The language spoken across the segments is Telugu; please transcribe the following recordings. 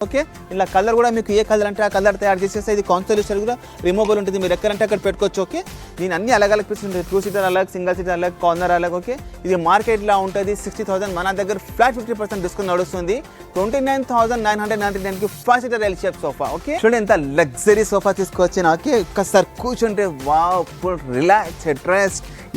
ఓకే, ఇలా కలర్ కూడా మీకు ఏ కలర్ అంటే ఆ కలర్ తయారు చేసేస్తే ఇది కాన్సోల్ స్టైల్ కూడా రిమూవబుల్ ఉంటుంది. మీరు ఎక్కడంటే అక్కడ పెట్టుకోవచ్చు. ఓకే, దీని అన్ని అలగ్ పీసెస్ ఉంటాయి. 2 సీటర్ అలగ్, సింగిల్ సీటర్ అలగ్, కార్నర్ అలగ్. ఓకే, ఇది మార్కెట్లో ఉంటుంది 60,000. మన దగ్గర ఫ్లాట్ 50% డిస్కౌంట్ నడుస్తుంది. 29,999కి 5 seater L shape sofa. Okay, చూడండి ఎంత లగ్జరీ సోఫా తీసుకొచ్చిన. ఓకే, ఒక్కసారి కూర్చుంటే వావ్, ఫుల్ రిలాక్స్, హెడ్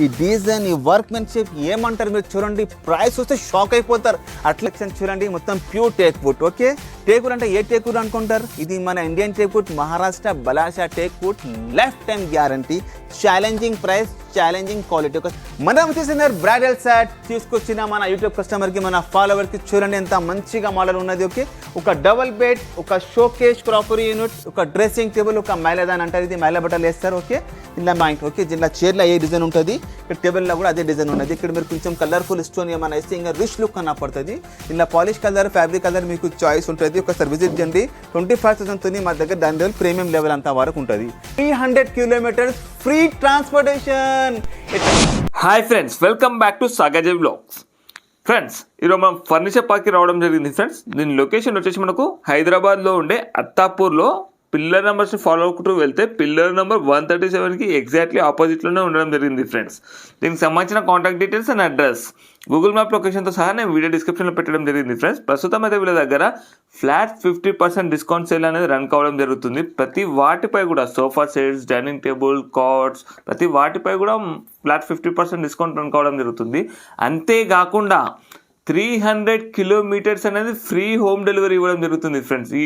ఈ డిజైన్, ఈ వర్క్మెన్షిప్ ఏమంటారు మీరు చూడండి. ప్రైస్ వస్తే షాక్ అయిపోతారు. అట్లా చూడండి, మొత్తం pure teak wood. Okay, teak wood అంటే ఏ టేక్ వుడ్ అనుకుంటారు? ఇది మన Indian teak wood, Maharashtra Ballarshah teak wood, lifetime guarantee, challenging price, challenging quality. మనం చేసిన బ్రైడల్ సెట్ తీసుకొచ్చిన మన యూట్యూబ్ కస్టమర్కి, మన ఫాలోవర్కి చూడండి ఎంత మంచిగా మోడల్ ఉన్నది. ఓకే, ఒక డబుల్ బెడ్, ఒక షోకేస్ క్రాకరీ యూనిట్, ఒక డ్రెస్సింగ్ టేబుల్, ఒక మైలదాన్ అంటారు. ఇది మైల బట్టలు వేస్తారు. ఓకే, ఇలా మైండ్. ఓకే, ఇలా చైర్లో ఏ డిజైన్ ఉంటుంది, ఇక్కడ టేబుల్లో కూడా అదే డిజైన్ ఉన్నది. ఇక్కడ మీరు కొంచెం కలర్ఫుల్ స్టోన్ ఏమైనా వేస్తే ఇంకా రిచ్ లుక్ కనపడుతుంది. ఇలా పాలిష్ కలర్, ఫ్యాబ్రిక్ కలర్ మీకు చాయిస్ ఉంటుంది. ఒకసారి విజిట్ చేయండి. 25,000 మా దగ్గర దాని లెవెల్ ప్రీమియం లెవెల్ అంతా వరకు ఉంటుంది. 300 kilometres free transportation. Hi friends, welcome back to సాగజయ్ వ్లాగ్స్. ఫ్రెండ్స్, ఈరోజు మనం ఫర్నిచర్ పార్క్కి రావడం జరిగింది. ఫ్రెండ్స్, దీని లొకేషన్ వచ్చేసి మనకు హైదరాబాద్లో ఉండే అత్తాపూర్లో పిల్లర్ నెంబర్స్ని ఫాలో అవుతూ వెళ్తే పిల్లర్ నెంబర్ 137కి ఎగ్జాక్ట్లీ ఆపోజిట్లోనే ఉండడం జరిగింది. ఫ్రెండ్స్, దీనికి సంబంధించిన contact details and address Google map లొకేషన్తో సహా నేను వీడియో డిస్క్రిప్షన్లో పెట్టడం జరిగింది. ఫ్రెండ్స్, ప్రస్తుతం అయితే వీళ్ళ దగ్గర ఫ్లాట్ 50% డిస్కౌంట్ సేల్ అనేది రన్ కావడం జరుగుతుంది. ప్రతి వాటిపై కూడా sofa sets, dining table, cards, ప్రతి వాటిపై కూడా ఫ్లాట్ 50% డిస్కౌంట్ రన్ కావడం జరుగుతుంది. అంతేకాకుండా 300 కిలోమీటర్స్ అనేది ఫ్రీ హోమ్ డెలివరీ ఇవ్వడం జరుగుతుంది. ఫ్రెండ్స్, ఈ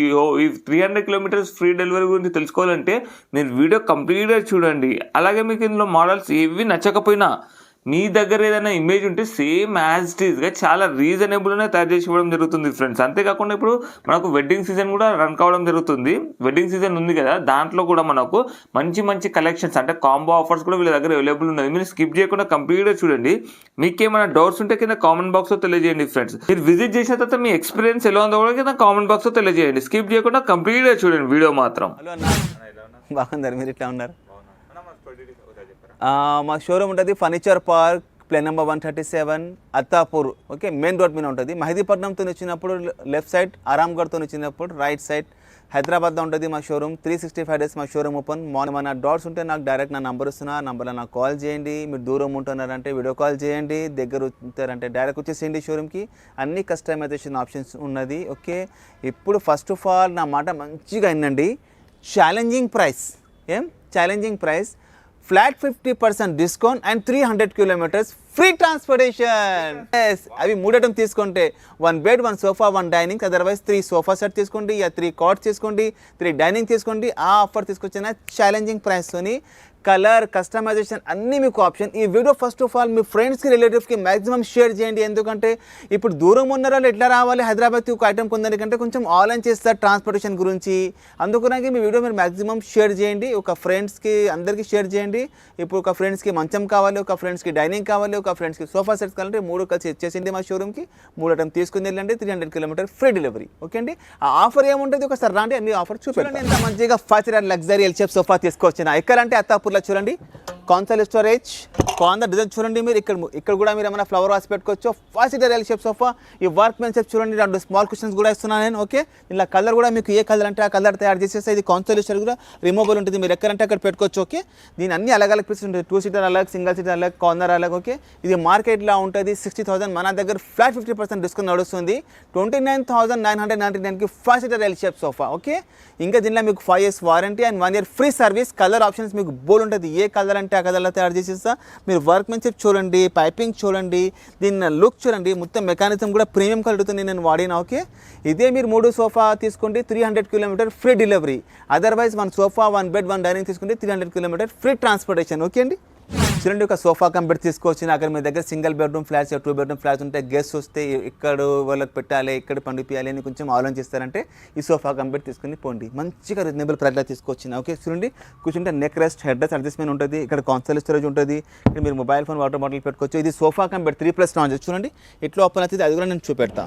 300 కిలోమీటర్స్ ఫ్రీ డెలివరీ గురించి తెలుసుకోవాలంటే మీరు వీడియో కంప్లీట్గా చూడండి. అలాగే మీకు ఇందులో మోడల్స్ ఏవి నచ్చకపోయినా మీ దగ్గర ఏదైనా ఇమేజ్ ఉంటే సేమ్ యాజ్ ఇట్ ఈస్గా చాలా రీజనబుల్గానే తయారు చేసి ఇవ్వడం జరుగుతుంది. ఫ్రెండ్స్, అంతేకాకుండా ఇప్పుడు మనకు వెడ్డింగ్ సీజన్ కూడా రన్ కావడం జరుగుతుంది. వెడ్డింగ్ సీజన్ ఉంది కదా, దాంట్లో కూడా మనకు మంచి మంచి కలెక్షన్స్ అంటే కాంబో ఆఫర్స్ కూడా వీళ్ళ దగ్గర అవైలబుల్ ఉన్నాయి. మీరు స్కిప్ చేయకుండా కంప్లీట్గా చూడండి. మీకు ఏమైనా డౌట్స్ ఉంటే కింద కామెంట్ బాక్స్లో తెలియజేయండి. ఫ్రెండ్స్, మీరు విజిట్ చేసిన తర్వాత మీ ఎక్స్పీరియన్స్ ఎలా ఉందో కూడా కింద కామెంట్ బాక్స్లో తెలియజేయండి. స్కిప్ చేయకుండా కంప్లీట్గా చూడండి వీడియో మాత్రం. బాగుంది, మీరు ఇట్లా ఉన్నారు. మా షోరూమ్ ఉంటుంది furniture park, plane number 137, Attapur. Okay, main road మీద ఉంటుంది. మహదీపట్నంతో వచ్చినప్పుడు లెఫ్ట్ సైడ్, ఆరాంగఢ్తో వచ్చినప్పుడు రైట్ సైడ్. హైదరాబాద్లో ఉంటుంది మా షోరూమ్. 365 డేస్ మా షోరూమ్ ఓపెన్. ఏమైనా డౌట్స్ ఉంటే నాకు డైరెక్ట్ నా నంబర్ ఇస్తున్నా, ఆ నంబర్లో నాకు కాల్ చేయండి. మీరు దూరం ఉంటున్నారంటే వీడియో కాల్ చేయండి, దగ్గర ఉంటారంటే డైరెక్ట్ వచ్చేసేయండి షోరూమ్కి. అన్ని కస్టమైజేషన్ ఆప్షన్స్ ఉన్నది. ఓకే, ఇప్పుడు ఫస్ట్ ఆఫ్ ఆల్ నా మాట మంచిగా వినండి. Challenging price. ఏం challenging price? Flat 50% discount and 300 kilometres free transportation. అవి 3 ఐటమ్ తీసుకుంటే 1 bed, 1 sofa, 1 dining. Otherwise 3 sofa set తీసుకోండి, 3 కార్డ్స్ తీసుకోండి, 3 డైనింగ్ తీసుకోండి. ఆ ఆఫర్ తీసుకొచ్చిన ఛాలెంజింగ్ ప్రైస్తోని కలర్, కస్టమైజేషన్ అన్నీ మీకు ఆప్షన్. ఈ వీడియో ఫస్ట్ ఆఫ్ ఆల్ మీ ఫ్రెండ్స్కి, రిలేటివ్స్కి మ్యాక్సిమం షేర్ చేయండి. ఎందుకంటే ఇప్పుడు దూరం ఉన్న వాళ్ళు ఎట్లా రావాలి హైదరాబాద్కి ఒక ఐటమ్ కొందరికంటే కొంచెం ఆన్లైన్ చేస్తారు ట్రాన్స్పోర్టేషన్ గురించి. అందుకనే మీ వీడియో మీరు మ్యాక్సిమం షేర్ చేయండి. ఒక ఫ్రెండ్స్కి అందరికీ షేర్ చేయండి. ఇప్పుడు ఒక ఫ్రెండ్స్కి మంచం కావాలి, ఒక ఫ్రెండ్స్కి డైనింగ్ కావాలి, ఒక ఫ్రెండ్స్కి సోఫా సెట్స్ కావాలంటే 3 కలిసి ఇచ్చేసింది మా షోరూమ్కి. 3 ఐటమ్ తీసుకుని వెళ్ళండి. 300 కిలోమీటర్ ఫ్రీ డెలివరీ. ఓకే అండి, ఆ ఆఫర్ ఏముంటుంది ఒకసారి రాండి, అన్ని ఆఫర్ చూడండి. ఎంత మంచిగా 5 seater luxury L shape sofa తీసుకొచ్చిన. ఎక్కడంటే అత్తాపూర్లో చూడండి. కాన్సోల్ స్టోరేజ్, కార్నర్ డిజైన్ చూడండి. మీరు ఇక్కడ కూడా మీరు ఏమైనా ఫ్లవర్ వాస్ పెట్టుకోవచ్చు. 5 సీటర్ ఎల్ షేప్ సోఫా. ఈ వర్క్ మెన్ షేప్ చూడండి. 2 స్మాల్ కుషన్స్ కూడా ఇస్తున్నాను నేను. ఓకే, ఇలా కలర్ కూడా మీకు ఏ కలర్ అంటే ఆ కలర్ తయారు చేసేస్తే ఇది కాన్సోల్ స్టోరేజ్ కూడా రిమూవబుల్ ఉంటుంది. మీరు ఎక్కడంటే అక్కడ పెట్టుకోవచ్చు. ఓకే, దీని అన్ని అలగ్ పీసెస్ ఉంటాయి. 2 సీటర్ అలగ్, సింగిల్ సీటర్ అలగ్, కార్నర్ అలగ్. ఓకే, ఇది మార్కెట్లో ఉంటుంది 60,000. మన దగ్గర ఫ్లాట్ 50% డిస్కౌంట్ నడుస్తుంది. 29,999కి 5 seater L shape sofa. Okay, ఇంకా దీనిలో మీకు 5 years warranty and 1 year free service. Colour options మీకు బోల్ ఉంటుంది. ఏ కలర్ అంటే ఆ కలర్లో తయారు చేసేస్తా. మీరు వర్క్మెన్షిప్ చూడండి, పైపింగ్ చూడండి, దీని లుక్ చూడండి. మొత్తం మెకానిజం కూడా ప్రీమియం క్వాలిటీతో నేను వాడినా. ఓకే, ఇదే మీరు 3 సోఫా తీసుకోండి 300 kilometre free delivery. Otherwise 1 sofa, 1 bed, 1 dining తీసుకుంటే 300 కిలోమీటర్ ఫ్రీ ట్రాన్స్పోర్టేషన్. ఓకే అండి, చూడండి. ఒక సోఫా కంపెనీ తీసుకొచ్చిన. అక్కడ మీ దగ్గర single bedroom flats, 2 bedroom flats ఉంటే గెస్ట్ వస్తే ఇక్కడ వాళ్ళకి పెట్టాలి, ఇక్కడ పండిపియాలి అని కొంచెం ఆలోచిస్తారంటే ఈ సోఫా కంపెనీ తీసుకుని పోండి. మంచిగా రీజనబుల్ ప్రైస్లో తీసుకొచ్చిన. ఓకే, చూడండి. కూర్చుంటే neck rest, head rest adjustment ఉంటుంది. ఇక్కడ కాన్సోల్ స్టోరేజ్ ఉంటుంది. ఇక్కడ మీరు మొబైల్ ఫోన్, వాటర్ బాటిల్ పెట్టుకోవచ్చు. ఇది సోఫా కంపెనీ 3+ లాంజ్. చూడండి, ఇట్లా ఓపెన్ అవుతుంది. అది కూడా నేను చూపెడతా.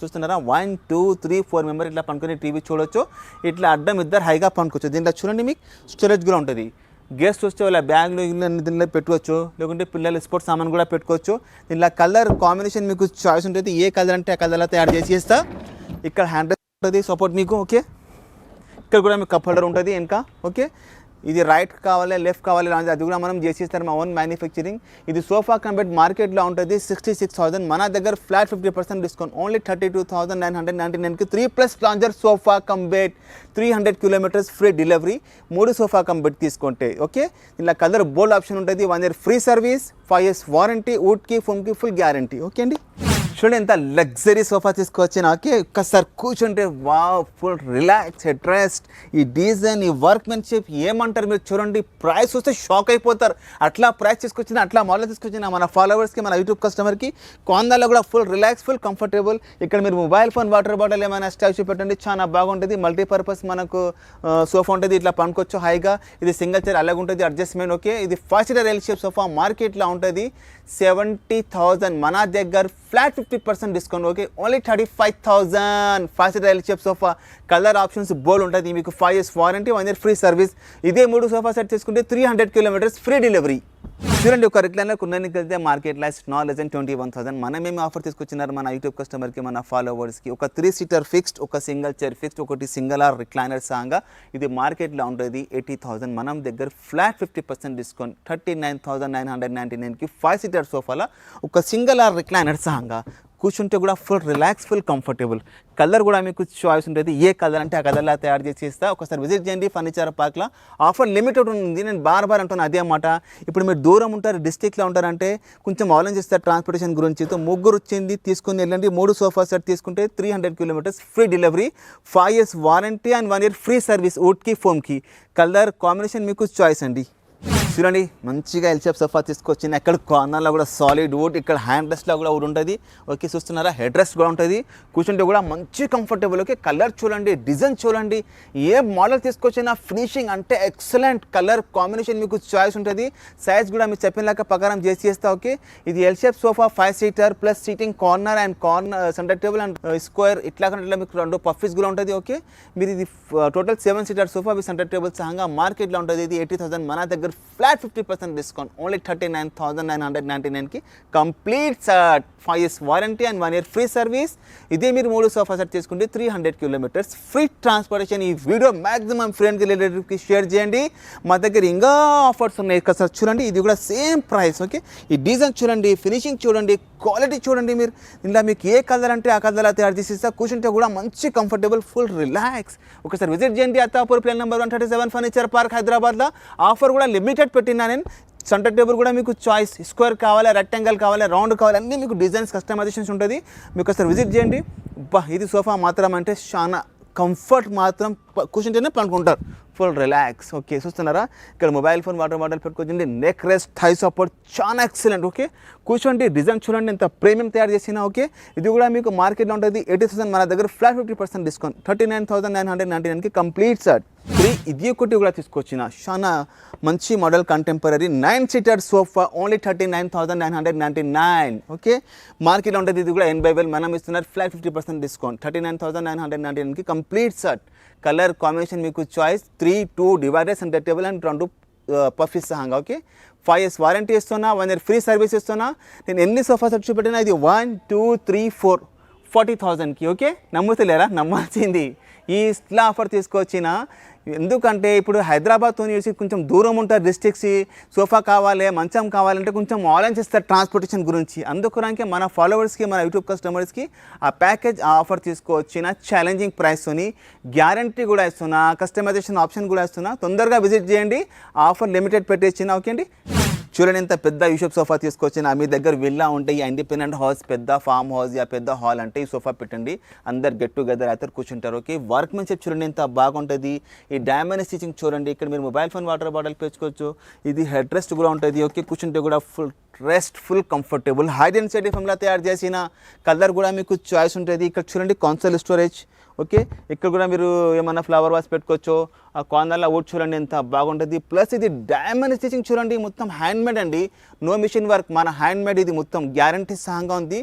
చూస్తున్నారా, 1 2 3 4 మెంబర్ ఇట్లా పనుకొని టీవీ చూడొచ్చు. ఇట్లా అడ్డం ఇద్దరు హైగా పనుకోవచ్చు. దీంట్లో చూడండి మీకు స్టోరేజ్ కూడా ఉంటుంది. గెస్ట్ వస్తే వాళ్ళ బ్యాగ్లో దీనిలో పెట్టుకోవచ్చు, లేకుంటే పిల్లలు స్పోర్ట్స్ సామాన్ కూడా పెట్టుకోవచ్చు. దీనిలో కలర్ కాంబినేషన్ మీకు చాయిస్ ఉంటుంది. ఏ కలర్ అంటే ఆ కలర్లో తయారు చేసి ఇస్తా. ఇక్కడ హ్యాండ్ రెస్ట్ ఉంటుంది సపోర్ట్ మీకు. ఓకే, ఇక్కడ కూడా మీకు కప్ హోల్డర్ ఉంటుంది వెనక. ఓకే, ఇది రైట్ కావాలి లెఫ్ట్ కావాలి అది కూడా మనం చేసిస్తారు మా ఓన్ మ్యానుఫ్యాక్చరింగ్. ఇది సోఫా కమ్ బెడ్ మార్కెట్లో ఉంటుంది 66,000, మన దగ్గర ఫ్లాట్ 50% డిస్కౌంట్ ఓన్లీ 32,999కి 3+ lounger sofa cum bed, 300 kilometres free delivery, 3 sofa cum bed తీసుకుంటే. ఓకే, ఇలా కలర్ బోల్డ్ ఆప్షన్ ఉంటుంది, 1 year free service, 5 years warranty, వుడ్కి ఫోమ్కి ఫుల్ గ్యారంటీ. ఓకే అండి, చూడండి ఎంత లగ్జరీ సోఫా తీసుకొచ్చిన. ఓకే, ఒక్కసారి కూర్చుంటే wow, full relax, head rest, ఈ డిజైన్, ఈ వర్క్మెన్షిప్ ఏమంటారు మీరు చూడండి. ప్రైస్ వస్తే షాక్ అయిపోతారు. అట్లా ప్రైస్ తీసుకొచ్చిన, అట్లా మోడల్ తీసుకొచ్చిన మన ఫాలోవర్స్కి, మన యూట్యూబ్ కస్టమర్కి కొందాల్లో కూడా ఫుల్ రిలాక్స్, ఫుల్ కంఫర్టబుల్. ఇక్కడ మీరు మొబైల్ ఫోన్, వాటర్ బాటిల్ ఏమైనా స్టాచ్యూ పెట్టండి, చాలా బాగుంటుంది. మల్టీపర్పస్ మనకు సోఫా ఉంటుంది, ఇట్లా పనుకోవచ్చు హాయిగా. ఇది సింగిల్ చైర్ అలాగే ఉంటుంది అడ్జస్ట్మెంట్. ఓకే, ఇది 5 seater ఎల్ షేప్ సోఫా మార్కెట్లో ఉంటుంది 70,000, మన దగ్గర flat 50% discount. Okay, only 35,000. 5 seater L shape sofa, colour options బోల్డ్ ఉంటుంది, మీకు 5 years warranty, 1 year free service. ఇదే 3 సోఫా సెట్ తీసుకుంటే 300 kilometers ఫ్రీ డెలివరీ. చూడండి, ఒక రిక్లైనర్ కొనడానికి వెళ్తే మార్కెట్లో నాట్ లెస్ దెన్ 21,000. మనమేమి ఆఫర్ తీసుకొచ్చినారు మన యూట్యూబ్ కస్టమర్కి, మన ఫాలోవర్స్కి. ఒక 3 seater ఫిక్స్డ్, ఒక సింగిల్ చైర్ ఫిక్స్డ్, ఒకటి సింగిల్ ఆర్ రిక్లైనర్ సాంగా. ఇది మార్కెట్లో ఉంటుంది 80,000, మనం దగ్గర ఫ్లాట్ 50% డిస్కౌంట్ 39,999కి 5 seater సోఫాలో ఒక సింగిల్ ఆర్ రిక్లైనర్ సాంగా. కూర్చుంటే కూడా full relax, full comfortable. Colour కూడా మీకు చాయిస్ ఉంటుంది, ఏ కలర్ అంటే ఆ కలర్లా తయారు చేసి ఇస్తా. ఒకసారి విజిట్ చేయండి ఫర్నిచర్ పార్క్లో. ఆఫర్ లిమిటెడ్ ఉంది, నేను బార్ అంటున్నాను అదే మాట. ఇప్పుడు మీరు దూరం ఉంటారు, డిస్ట్రిక్ట్లో ఉంటారంటే కొంచెం ఆలోచిస్తారు ట్రాన్స్పోర్టేషన్ గురించి. తో ముగ్గురు వచ్చింది తీసుకుని వెళ్ళండి, 3 సోఫా సెట్ తీసుకుంటే 300 kilometers free delivery, 5 years warranty and 1 year free service, వుడ్కి ఫోమ్కి. కలర్ కాంబినేషన్ మీకు చాయిస్ అండి. చూడండి, మంచిగా ఎల్ షేప్ సోఫా తీసుకొచ్చింది. అక్కడ కార్నర్లో కూడా సాలిడ్ వుడ్, ఇక్కడ హ్యాండ్ రెస్ట్లో కూడా వుడ్ ఉంటుంది. ఓకే, చూస్తున్నారా, హెడ్ రెస్ట్ కూడా ఉంటుంది. కూర్చుంటే కూడా మంచి కంఫర్టబుల్. ఓకే, కలర్ చూడండి, డిజైన్ చూడండి, ఏ మోడల్ తీసుకొచ్చినా ఫినిషింగ్ అంటే ఎక్సలెంట్. కలర్ కాంబినేషన్ మీకు చాయిస్ ఉంటుంది. సైజ్ కూడా మీరు చెప్పిన ప్రకారం చేసి చేస్తా. ఓకే, ఇది L shape sofa 5 seater plus seating corner and corner centre table and square ఇట్లా మీకు 2 పఫీస్ కూడా ఉంటుంది. ఓకే, మీరు ఇది total 7 seater sofa with centre table సహా మార్కెట్లో ఉంటుంది. ఇది 80,000, మన దగ్గర ఫ్లాట్ 50% డిస్కౌంట్ ఓన్లీ 39,999కి complete 5 years warranty and 1 year free service. ఇదే మీరు 3 సోఫా సెట్ తీసుకుంటే 300 kilometers ఫ్రీ ట్రాన్స్పోర్టేషన్. ఈ వీడియో మ్యాక్సిమం ఫ్రెండ్కి రిలేటివ్కి షేర్ చేయండి. మా దగ్గర ఇంకా ఆఫర్స్ ఉన్నాయి సార్, చూడండి. ఇది కూడా సేమ్ ప్రైస్. ఓకే, ఈ డిజైన్ చూడండి, ఫినిషింగ్ చూడండి, క్వాలిటీ చూడండి. మీరు ఇందులో మీకు ఏ కలర్ అంటే ఆ కలర్లా తయారు చేసి ఇస్తా. కూర్చుంటే కూడా మంచి కంఫర్టబుల్, ఫుల్ రిలాక్స్. ఒకసారి విజిట్ చేయండి Attapur plane number 137 furniture park హైదరాబాద్లో. ఆఫర్ కూడా లిమిటెడ్ పెట్టినా నేను. సెంటర్ టేబుల్ కూడా మీకు చాయిస్, స్క్వేర్ కావాలి, రెక్టాంగిల్ కావాలి, రౌండ్ కావాలి, అన్నీ మీకు డిజైన్స్ కస్టమైజేషన్స్ ఉంటుంది. మీకు ఒకసారి విజిట్ చేయండి. ఇది సోఫా మాత్రం అంటే చాలా కంఫర్ట్, మాత్రం కూర్చుంటేనే పనుకుంటారు, ఫుల్ రిలాక్స్. ఓకే, చూస్తున్నారా, ఇక్కడ మొబైల్ ఫోన్, వాటర్ బాటిల్ పెట్టుకోండి. నెక్ రెస్ట్, థై సపోర్ట్ చాలా ఎక్సలెంట్. ఓకే, కూర్చోండి, డిజైన్ చూడండి ఎంత ప్రీమియం తయారు చేసినా. ఓకే, ఇది కూడా మీకు మార్కెట్లో ఉంటుంది 80,000, మన దగ్గర ఫ్లాట్ 50% డిస్కౌంట్ 39,999కి కంప్లీట్ సెట్ ఫ్రీ. ఇది ఒకటి కూడా తీసుకొచ్చిన చాలా మంచి model contemporary 9 seater sofa only 39,999. Okay, మార్కెట్లో ఉంటుంది. ఇది కూడా 80,000, మనం ఇస్తున్నారు ఫ్లాట్ 50% డిస్కౌంట్ 39,999కి కంప్లీట్ సెట్. కలర్ కాంబినేషన్ మీకు choice, 3-2 divider centre table and 2 puffies సహా. ఓకే, 5 years వారంటీ ఇస్తున్నా, 1 year ఫ్రీ సర్వీస్ ఇస్తున్నా. నేను ఎన్ని సోఫా సెట్ చూపెట్టినా ఇది 1, 2, 3, 4 40,000కి. ఓకే, నమ్ముతలేరా? నమ్మాల్సింది. ఈ ఇట్లా ఆఫర్ తీసుకొచ్చిన, ఎందుకంటే ఇప్పుడు హైదరాబాద్తో నుంచి కొంచెం దూరం ఉంటారు డిస్ట్రిక్ట్స్. సోఫా కావాలి, మంచం కావాలంటే కొంచెం ఆలోచిస్తారు ట్రాన్స్పోర్టేషన్ గురించి. అందుకురాకే మన ఫాలోవర్స్కి, మన యూట్యూబ్ కస్టమర్స్కి ఆ ప్యాకేజ్ ఆఫర్ తీసుకొచ్చిన ఛాలెంజింగ్ ప్రైస్తోని గ్యారంటీ కూడా ఇస్తున్నా, కస్టమైజేషన్ ఆప్షన్ కూడా ఇస్తున్నా. తొందరగా విజిట్ చేయండి, ఆఫర్ లిమిటెడ్ పెట్టేసిన. ఓకే అండి, చూడండి ఎంత పెద్ద యూషప్ సోఫా తీసుకొచ్చిన. మీ దగ్గర విల్లా ఉంటే, ఈ ఇండిపెండెంట్ హౌస్, పెద్ద ఫామ్ హౌస్, యా పెద్ద హాల్ అంటే ఈ సోఫా పెట్టండి, అందరు గెట్ టుగెదర్ అయితే కూర్చుంటారు. ఓకే, వర్క్మెన్షిప్ చూడండి ఎంత బాగుంటుంది. ఈ డైమండ్ స్టిచింగ్ చూడండి, ఇక్కడ మీరు మొబైల్ ఫోన్, వాటర్ బాటిల్ పెంచుకోవచ్చు. ఇది హెడ్ రెస్ట్ కూడా ఉంటుంది. ఓకే, కూర్చుంటే కూడా full rest, full comfortable. Hide and set ఫమ్లా తయారు చేసిన. కలర్ కూడా మీకు చాయిస్ ఉంటుంది. ఇక్కడ చూడండి కాన్సోల్ స్టోరేజ్. ఓకే, ఇక్కడ కూడా మీరు ఏమన్నా ఫ్లవర్ వాస్ పెట్టుకోవచ్చు. ఆ కార్నర్లో వుడ్ చూడండి ఎంత బాగుంటుంది. ప్లస్ ఇది డైమండ్ స్టిచింగ్ చూడండి, మొత్తం హ్యాండ్మేడ్ అండి, నో మిషన్ వర్క్, మన హ్యాండ్మేడ్. ఇది మొత్తం గ్యారంటీ సహంగా ఉంది.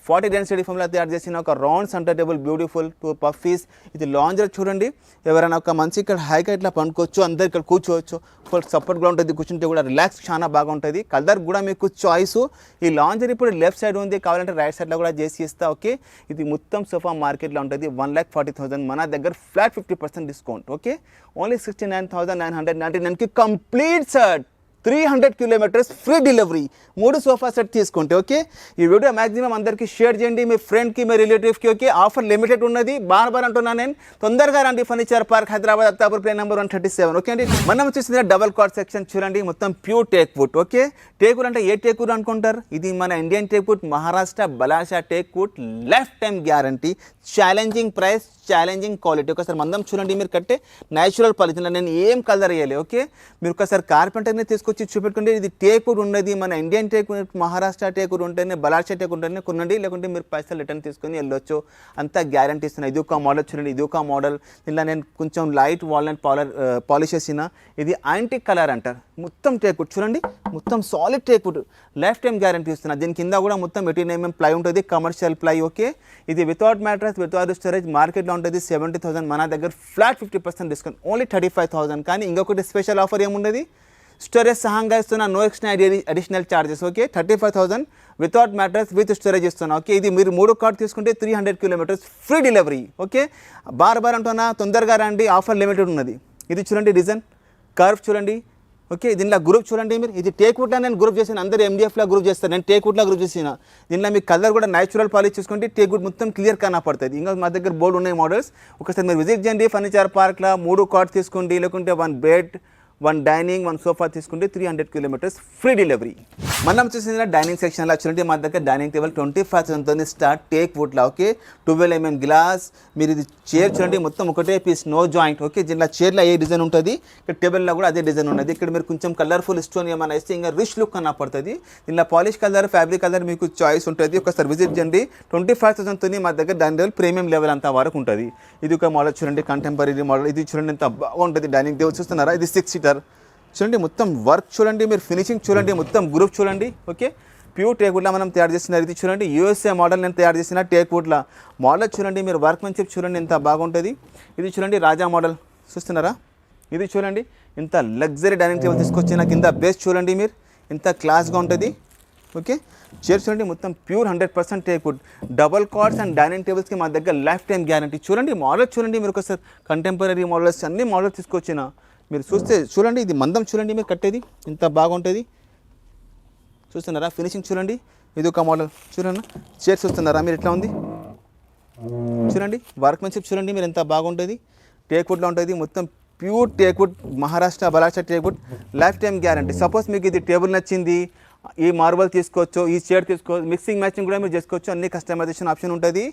40 డెన్సిటీ ఫోమ్లో తయారు చేసిన ఒక round centre table beautiful 2 puffies. ఇది లాంజర్ చూడండి, ఎవరైనా ఒక మంచి ఇక్కడ హైగా ఇట్లా పండుకోవచ్చు, అందరు ఇక్కడ కూర్చోవచ్చు, ఫుల్ సపోర్ట్ కూడా ఉంటుంది, కూర్చుంటే కూడా రిలాక్స్ చాలా బాగుంటుంది. కలర్ కూడా మీకు చాయిస్. ఈ లాంజర్ ఇప్పుడు లెఫ్ట్ సైడ్ ఉంది, కావాలంటే రైట్ సైడ్లో కూడా చేసి ఇస్తా. ఓకే, ఇది మొత్తం సోఫా మార్కెట్లో ఉంటుంది 1,40,000, మన దగ్గర ఫ్లాట్ 50% డిస్కౌంట్. ఓకే, ఓన్లీ 69,999కి complete set, 300 kilometres free delivery, 3 sofa set తీసుకుంటే. ఓకే, ఈ వీడియో మ్యాక్సిమం అందరికీ షేర్ చేయండి, మీ ఫ్రెండ్కి, మీ రిలేటివ్కి. ఓకే, ఆఫర్ లిమిటెడ్ ఉన్నది, బార్ అంటున్నాను నేను. తొందరగా రండి, furniture park, Hyderabad, Attapur, plane number 137. Okay అండి, మనం చూసిన డబల్ కాట్ సెక్షన్ చూడండి, మొత్తం pure teak wood. Okay, teak wood అంటే ఏ టేక్ వుడ్ అనుకుంటారు? ఇది మన Indian teak wood, Maharashtra Ballarshah teak wood, lifetime guarantee, challenging price, challenging quality. ఒకసారి మందం చూడండి, మీరు కట్టే న్యాచురల్ పాలిథిన్, నేను ఏం కలర్ వేయాలి. ఓకే, మీరు ఒకసారి కార్పెంటర్ని తీసుకొచ్చి చూపెట్టుకుంటే ఇది టేక్ వుడ్ ఉన్నది, మన Indian teak wood, Maharashtra teak wood ఉంటేనే, బలాషా టేక్ ఉంటేనే కొనండి, లేకుంటే మీరు పైసలు రిటర్న్ తీసుకొని వెళ్ళొచ్చు, అంతా గ్యారంటీ ఇస్తున్నాను. ఇది ఒక మోడల్ చూడండి, ఇది ఒక మోడల్, ఇలా నేను కొంచెం లైట్ వాల్నట్ పాలిష్ చేసిన, ఇది యాంటిక్ కలర్ అంటారు. మొత్తం టేక్ వుడ్ చూడండి, మొత్తం solid take wood, lifetime guarantee ఇస్తున్నా. దీని కింద కూడా మొత్తం 18 mm ప్లై ఉంటుంది, కమర్షియల్ ప్లై. ఓకే, ఇది వితౌట్ మ్యాట్రస్, వితౌట్ స్టోరేజ్, మార్కెట్లో ఉంటుంది 70,000, మన దగ్గర ఫ్లాట్ 50% డిస్కౌంట్, ఓన్లీ 35,000. కానీ ఇంకొకటి స్పెషల్ ఆఫర్ ఏమున్నది, స్టోరేజ్ సహంగా ఇస్తున్నా, no extra additional charges. Okay, 35,000 without mattress, with storage ఇస్తున్నా. ఓకే, ఇది మీరు 3 కార్డ్ తీసుకుంటే 300 కిలోమీటర్స్ ఫ్రీ డెలివరీ. ఓకే, బార్ అంటున్నా, తొందరగా రండి, ఆఫర్ లిమిటెడ్ ఉన్నది. ఇది చూడండి, డిజైన్ కర్వ్ చూడండి. ఓకే, దీనిలో గ్రూప్ చూడండి మీరు, ఇది టేక్ వుడ్లో నేను గ్రూప్ చేసిన, అందరూ MDFలో గ్రూప్ చేస్తారు, నేను టేక్ వుడ్లో గ్రూప్ చేసిన. దీనిలో మీ కలర్ కూడా న్యాచురల్ పాలిష్ చూసుకుంటే టేక్ వుడ్ మొత్తం క్లియర్ కనపడుతుంది. ఇంకా మా దగ్గర బోర్డు ఉన్నాయి మోడల్స్, ఒకసారి మీరు విజిట్ చేయండి. ఫర్నిచర్ పార్క్లో 3 కార్డ్ తీసుకోండి, లేకుంటే 1 బెడ్, 1 డైనింగ్, 1 సోఫా తీసుకుంటే 300 కిలోమీటర్స్ ఫ్రీ డెలివరీ. మనం చూసిన డైనింగ్ సెక్షన్లో చూడండి, మా దగ్గర డైనింగ్ టేబుల్ 25,000తో స్టార్ట్, టేక్ వుడ్లో. Okay, 12 mm glass. మీరు ఇది చైర్ చూడండి, మొత్తం ఒకటే పీస్, నో జాయింట్. ఓకే, దీనిలో చైర్లో ఏ డిజైన్ ఉంటుంది, ఇక్కడ టేబుల్లో కూడా అదే డిజైన్ ఉన్నది. ఇక్కడ మీరు కొంచెం కలర్ఫుల్ స్టోన్ ఏమైనా వేస్తే ఇంకా రిచ్ లుక్ కనపడుతుంది. దీనిలో పాలిష్ కలర్, ఫ్యాబ్రిక్ కలర్ మీకు చాయిస్ ఉంటుంది. ఒకసారి విజిట్ చేయండి. 25,000తో మా దగ్గర డైనింగ్ టేబుల్ ప్రీమియం లెవెల్ అంత వరకు ఉంటుంది. ఇది ఒక మోడల్ చూడండి, కంటెంపరీ మోడల్. ఇది చూడండి ఎంత బాగుంటుంది డైనింగ్ టేబుల్, చూస్తున్నారా? ఇది 6 seater చూడండి, మొత్తం వర్క్ చూడండి, మీరు ఫినిషింగ్ చూడండి, మొత్తం గ్రూప్ చూడండి. ఓకే, ప్యూర్ టేక్ వుడ్లో మనం తయారు చేసిన, ఇది చూడండి USA మోడల్ నేను తయారు చేసిన టేక్ వుడ్లో మోడల్ చూడండి, మీరు వర్క్ మంచిగా చూడండి ఎంత బాగుంటుంది. ఇది చూడండి, రాజా మోడల్ చూస్తున్నారా? ఇది చూడండి, ఇంత లగ్జరీ డైనింగ్ టేబుల్ తీసుకొచ్చిన, కింద బేస్ చూడండి మీరు ఎంత క్లాస్గా ఉంటుంది. ఓకే, చైర్ చూడండి, మొత్తం pure 100% teak wood, double cots and dining టేబుల్స్కి మా దగ్గర లైఫ్ టైం గ్యారంటీ. చూడండి మోడల్ చూడండి, మీరు ఒకసారి కంటెంపరీ మోడల్స్ అన్ని మోడల్ తీసుకొచ్చిన, మీరు చూస్తే చూడండి, ఇది మందం చూడండి, మీరు కట్టేది ఎంత బాగుంటుంది చూస్తున్నారా? ఫినిషింగ్ చూడండి, ఇది ఒక మోడల్ చూడండి. చైర్ చూస్తున్నారా మీరు ఎట్లా ఉంది చూడండి, వర్క్మెన్షిప్ చూడండి మీరు ఎంత బాగుంటుంది, టేక్ వుడ్లో ఉంటుంది, మొత్తం pure teak wood, Maharashtra Ballarshah teak wood, lifetime guarantee. Suppose మీకు ఇది టేబుల్ నచ్చింది, ఈ మార్బల్ తీసుకోవచ్చు, ఈ చైర్ తీసుకోవచ్చు, మిక్సింగ్ మ్యాచింగ్ కూడా మీరు చేసుకోవచ్చు, అన్ని కస్టమైజేషన్ ఆప్షన్ ఉంటుంది.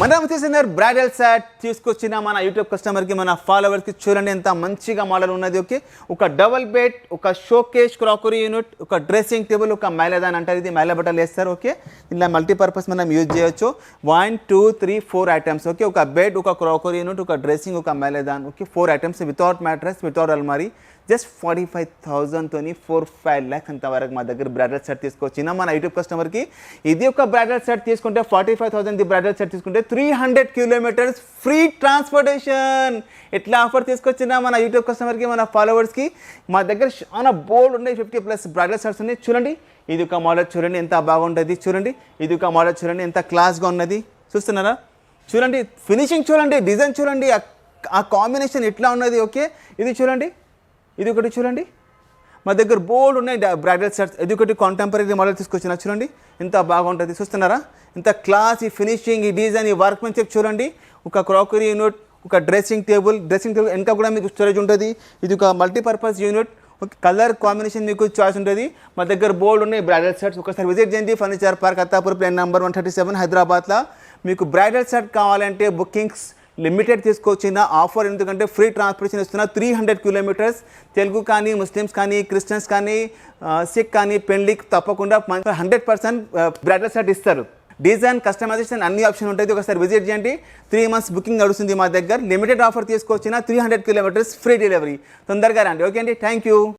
మనం తీసిన బ్రైడల్ సెట్ తీసుకొచ్చిన మన యూట్యూబ్ కస్టమర్కి, మన ఫాలోవర్స్కి చూడండి ఎంత మంచిగా మోడల్ ఉన్నది. ఓకే, ఒక డబల్ బెడ్, ఒక షోకేస్ క్రాకరీ యూనిట్, ఒక డ్రెస్సింగ్ టేబుల్, ఒక మైలదాన్ అంటారు, ఇది మైల బట్టలు వేస్తారు. ఓకే, ఇలా మల్టీపర్పస్ మనం యూజ్ చేయొచ్చు. 1 2 3 4 ఐటమ్స్. ఓకే, ఒక బెడ్, ఒక క్రాకరీ యూనిట్, ఒక డ్రెస్సింగ్, ఒక మైలదాన్. Okay, 4 items without mattress, without అల్మారీ, జస్ట్ 45,000తోని 4-5 lakhs అంతవరకు మా దగ్గర బ్రైడల్ సెట్ తీసుకొచ్చిన మన యూట్యూబ్ కస్టమర్కి. ఇది ఒక బ్రైడల్ సెట్ తీసుకుంటే 45,000 బ్రైడల్ సెట్ తీసుకుంటే 300 కిలోమీటర్స్ ఫ్రీ ట్రాన్స్పోర్టేషన్. ఎట్లా ఆఫర్ తీసుకొచ్చిన మన యూట్యూబ్ కస్టమర్కి, మన ఫాలోవర్స్కి. మా దగ్గర చాలా బోల్డ్ ఉన్నాయి, 50+ బ్రైడల్ సెట్స్ ఉన్నాయి. చూడండి, ఇది ఒక మోడల్ చూడండి ఎంత బాగుంటుంది. చూడండి, ఇది ఒక మోడల్ చూడండి ఎంత క్లాస్గా ఉన్నది చూస్తున్నారా? చూడండి ఫినిషింగ్ చూడండి, డిజైన్ చూడండి, ఆ కాంబినేషన్ ఎట్లా ఉన్నది. ఓకే, ఇది చూడండి, ఇది ఒకటి చూడండి, మా దగ్గర బోల్డ్ ఉన్నాయి బ్రైడల్ సెట్స్. ఇది ఒకటి కాంటెంపరీ మోడల్ తీసుకొచ్చిన, చూడండి ఎంత బాగుంటుంది చూస్తున్నారా? ఇంత క్లాస్, ఈ ఫినిషింగ్, ఈ డిజైన్, ఈ వర్క్మెన్షిప్ చూడండి. ఒక క్రాకరీ యూనిట్, ఒక డ్రెస్సింగ్ టేబుల్ వెనక కూడా మీకు స్టోరేజ్ ఉంటుంది. ఇది ఒక multipurpose unit. Okay, colour combination మీకు చాయిస్ ఉంటుంది. మా దగ్గర బోల్డ్ ఉన్నాయి బ్రైడల్ సెట్స్. ఒకసారి విజిట్ చేయండి, furniture park, Attapur, plane number 137, హైదరాబాద్లో. మీకు బ్రైడల్ సెట్ కావాలంటే బుకింగ్స్ లిమిటెడ్ తీసుకొచ్చిన ఆఫర్, ఎందుకంటే ఫ్రీ ట్రాన్స్పోర్టేషన్ ఇస్తున్నా. 300 కిలోమీటర్స్. తెలుగు కానీ, ముస్లిమ్స్ కానీ, క్రిస్టియన్స్ కానీ, సిక్ కానీ, పెళ్లికి తప్పకుండా 100% బ్రైడల్ సెట్ ఇస్తారు. డిజైన్, కస్టమైజేషన్ అన్ని ఆప్షన్ ఉంటుంది. ఒకసారి విజిట్ చేయండి. 3 months బుకింగ్ నడుస్తుంది మా దగ్గర. లిమిటెడ్ ఆఫర్ తీసుకొచ్చిన 300 కిలోమీటర్స్ ఫ్రీ డెలివరీ. తొందరగా రండి. ఓకే అండి, థ్యాంక్ యూ.